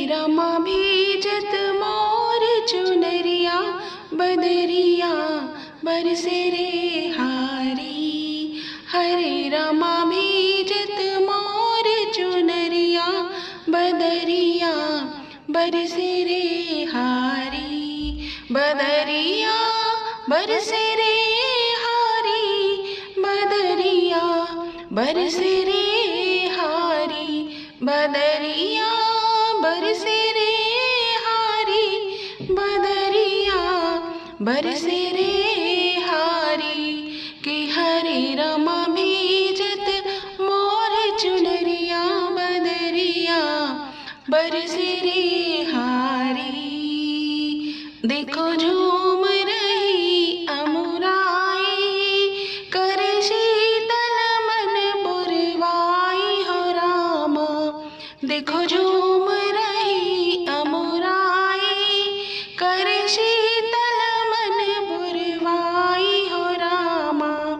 रमा भीजत मोर चुनरिया, बदरिया बरसे रे हारी। हरे रमा भीजत मोर चुनरिया, बदरिया बरसे रे हारी। बदरिया बरसे रे हारी, बदरिया बरसे रे हारी। बदरिया बरसे रे हारी, बदरिया बरसे रे हारी। कि हरे रमा भीजत मोर चुनरिया, बदरिया बरसे रे हारी। देखो झूम रही अमुराई, करे शीतल मन पुरवाई हो रामा। देखो झूम रही अमुराई, करे शीतल मन पुरवाई हो रामा।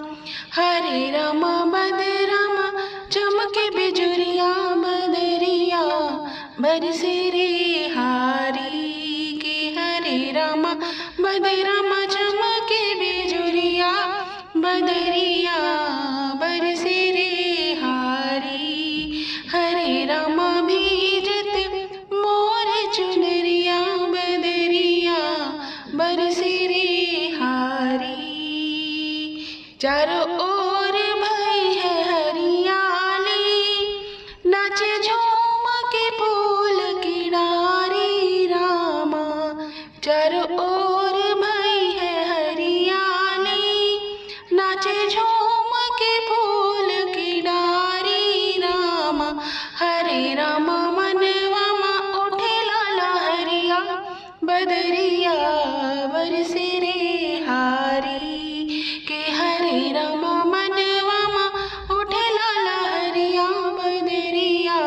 हरे रमा बदरमा चमके बिजुरिया, बदरिया बरसे रे हारी। कि हरे रमा बदरमा चमके बिजुरिया, बदरिया बरसे रे हारी। हरे रमा भीजत मोर चुनरिया, बदरिया बरसे रे हारी। चारों ओर भई है हरियाली, नाचे झूम के फूल की डारी रामा। चारों ओर भई है हरियाली, नाचे झूम के फूल की डारी रामा। हरे रामा मनवा में उठे लाला हरिया, बदरिया बरसे रे हारी। कि हरे रमा मनवा में उठे लाला हरिया, बदरिया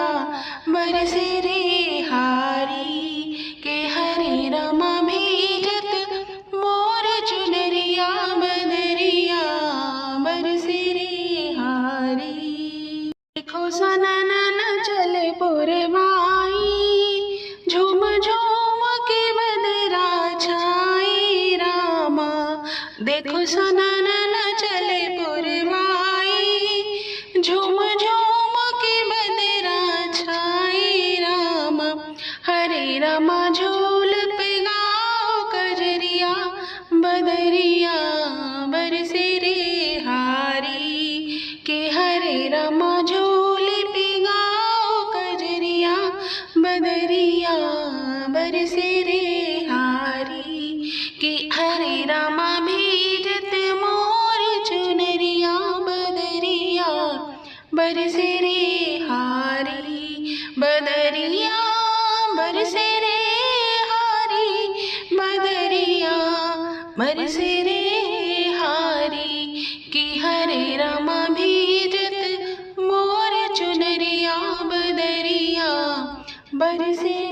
बरसे रे हारी। कि हरे रमा भीजत मोर चुनरिया, बदरिया बरसे रे हारी। देखो सनन न चले पुरवाई, झूम झूम के बदरा छाई रामा। देखो सनन न चले पुरवाई, झूम झूम के बदरा छाई रामा। हरे रमा झूल पे गाओ कजरिया, बदरिया बरसे रे हारी। कि हरे रमा झूल पे गाओ कजरिया, बदरिया बरसे रे हारी। कि हरे रमा भीजत मोर चुनरिया, बदरिया बरसे रे हारी। बदरिया बरसे रे हारी, बदरिया बरसे रे हारी। कि हरे रमा भीजत मोर चुनरिया, बदरिया बरसे